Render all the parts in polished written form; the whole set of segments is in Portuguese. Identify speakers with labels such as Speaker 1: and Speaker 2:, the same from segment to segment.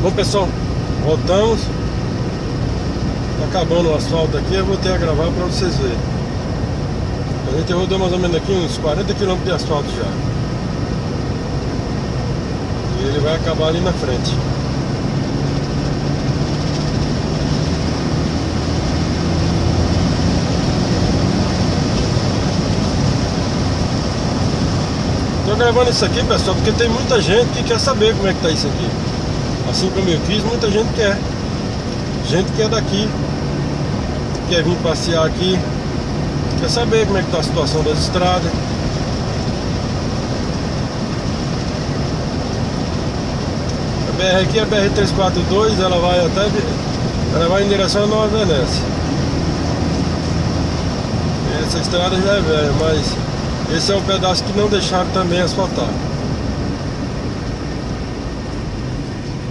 Speaker 1: Bom, pessoal, voltamos. Tá acabando o asfalto aqui, eu voltei a gravar para vocês verem. A gente rodou mais ou menos aqui uns 40 km de asfalto já. E ele vai acabar ali na frente. Tô gravando isso aqui, pessoal, porque tem muita gente que quer saber como é que tá isso aqui. Assim como eu fiz, muita gente quer. Gente que é daqui, quer vir passear aqui, quer saber como é que tá a situação das estradas. A BR aqui é a BR-342, ela vai em direção a Nova Venécia. Essa estrada já é velha, mas esse é um pedaço que não deixaram também asfaltar.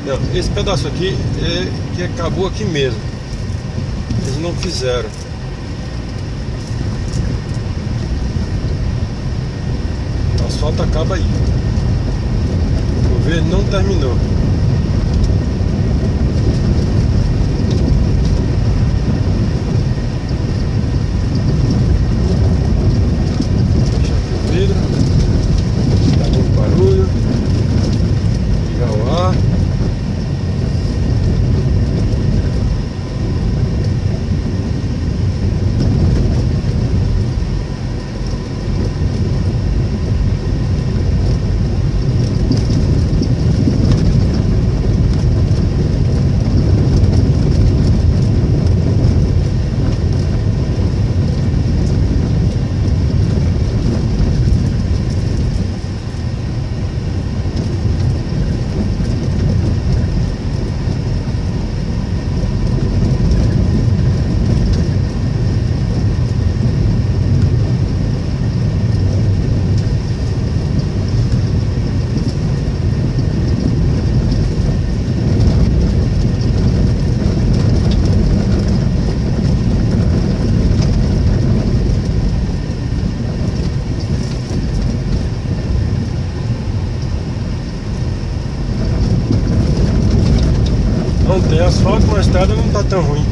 Speaker 1: Não, esse pedaço aqui é que acabou aqui mesmo. Eles não fizeram. O asfalto acaba aí. O governo não terminou. Deixa aqui o vidro. Tá muito barulho. Ligar o ar. Não tem asfalto, mas a estrada não tá tão ruim.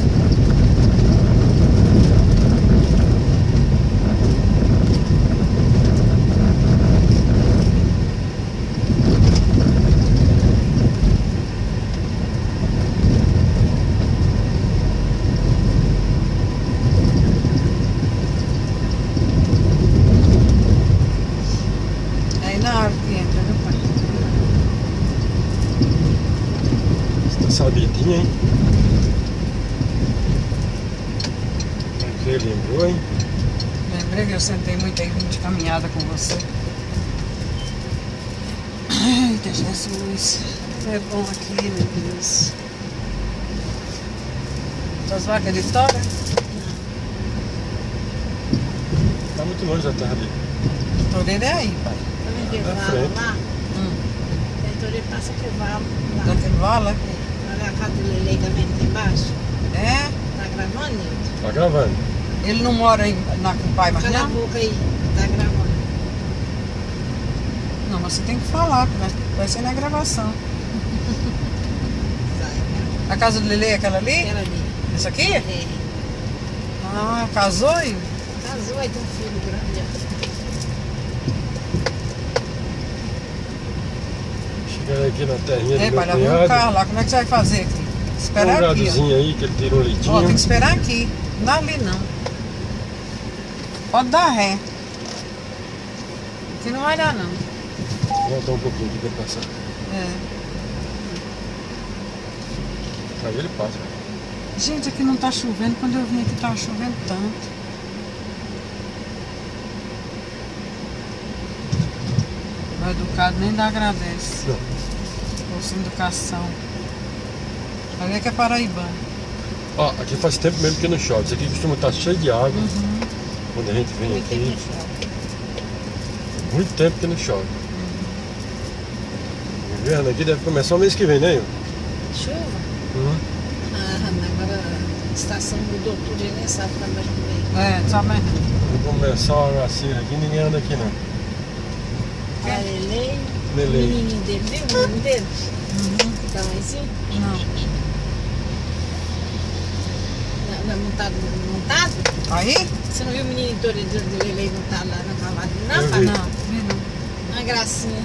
Speaker 2: Aí na hora que entra, viu, pai?
Speaker 1: Sabidinha, hein? Você lembrou, hein?
Speaker 2: Lembrei que eu sentei muito aí de caminhada com você. Eita, Jesus. É bom aqui, meu Deus. Suas vacas de tora?
Speaker 1: Tá muito longe da terra dele.
Speaker 2: Torneira é aí, pai.
Speaker 3: Tá vendo
Speaker 1: Na
Speaker 3: que
Speaker 1: frente.
Speaker 3: lá? Então ele passa que valo lá.
Speaker 2: Daquele vala?
Speaker 3: Olha a casa do Lelei também tem embaixo.
Speaker 2: É?
Speaker 3: Tá gravando, Nilton?
Speaker 1: Tá gravando.
Speaker 2: Ele não mora com o pai, mas
Speaker 3: Cala a
Speaker 2: não?
Speaker 3: boca aí. Tá gravando.
Speaker 2: Não, mas você tem que falar, que vai ser na gravação.
Speaker 3: Sai, né?
Speaker 2: A casa do Lele é aquela ali?
Speaker 3: Aquela ali.
Speaker 2: Essa aqui?
Speaker 3: É.
Speaker 2: Ah, casou e...
Speaker 3: Casou aí, tem um filho grande.
Speaker 1: Chegando aqui na terrinha
Speaker 2: É,
Speaker 1: do
Speaker 2: pai,
Speaker 1: meu
Speaker 2: leva um
Speaker 1: cunhado.
Speaker 2: carro lá. Como é que você vai fazer aqui?
Speaker 1: Tem um
Speaker 2: Esperar aqui, ó.
Speaker 1: gadozinho aí que ele tirou leitinho.
Speaker 2: Ó, tem que esperar aqui. Não é ali, não. Pode dar ré. Aqui não vai dar, não.
Speaker 1: Vou voltar um pouquinho aqui pra ele passar.
Speaker 2: É.
Speaker 1: Aí ele passa.
Speaker 2: Gente, aqui não tá chovendo. Quando eu vim aqui tava chovendo tanto. O educado nem dá agradece.
Speaker 1: Não.
Speaker 2: Ou sem educação. Vai ver que é paraibano.
Speaker 1: Ó, aqui faz tempo mesmo que não chove. Isso aqui costuma estar cheio de água.
Speaker 2: Uhum.
Speaker 1: Quando a gente vem
Speaker 3: Muito tempo
Speaker 1: aqui.
Speaker 3: que chove.
Speaker 1: Muito tempo que não chove. O inverno aqui deve começar o mês que vem, né?
Speaker 3: Chuva?
Speaker 1: Uhum.
Speaker 3: Ah, agora a estação mudou tudo, ele nem sabe quando vai chover.
Speaker 2: É, sabe?
Speaker 1: Vou começar a agaceira aqui, ninguém anda aqui não.
Speaker 3: A Lelei, o
Speaker 1: Lelei.
Speaker 3: menininho dele, viu o menino dele? Fica lá em cima.
Speaker 2: Não.
Speaker 3: Não é montado?
Speaker 2: Aí?
Speaker 3: Você não viu o menino do Lele montado lá na cavalo?
Speaker 1: Eu
Speaker 3: Não,
Speaker 1: vi.
Speaker 3: pai?
Speaker 2: Não, vi não.
Speaker 3: Uma gracinha.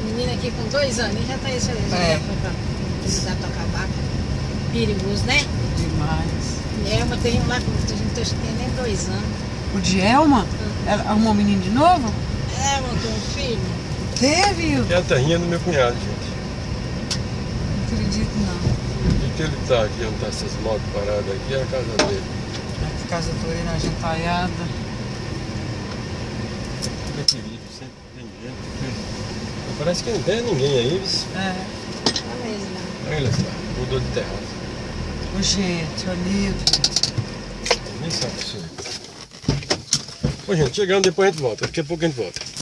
Speaker 3: Menina aqui com 2 anos, já tá isso aí.
Speaker 2: É.
Speaker 3: Já foi pra visitar tua vaca. Perigoso, né?
Speaker 2: Demais.
Speaker 3: Elma tem um lá que a gente tem nem 2 anos.
Speaker 2: O de Elma? Ela arrumou um menino de novo?
Speaker 3: Elma tem um filho.
Speaker 2: Teve?
Speaker 1: Que é a terrinha do meu cunhado, gente.
Speaker 2: Não acredito não.
Speaker 1: E que ele tá aqui, onde tá essas motos paradas aqui, é a casa dele.
Speaker 2: Aqui casa Torina Agentaiada.
Speaker 1: Eu queria, sempre tem gente. Mas parece que não tem ninguém aí, viu?
Speaker 2: É.
Speaker 3: Olha ele lá.
Speaker 1: Olha só, mudou de terraço.
Speaker 2: Ô, gente, olha gente.
Speaker 1: Nem sabe isso aí. Bom, gente, chegando, depois a gente volta. Daqui a pouco a gente volta.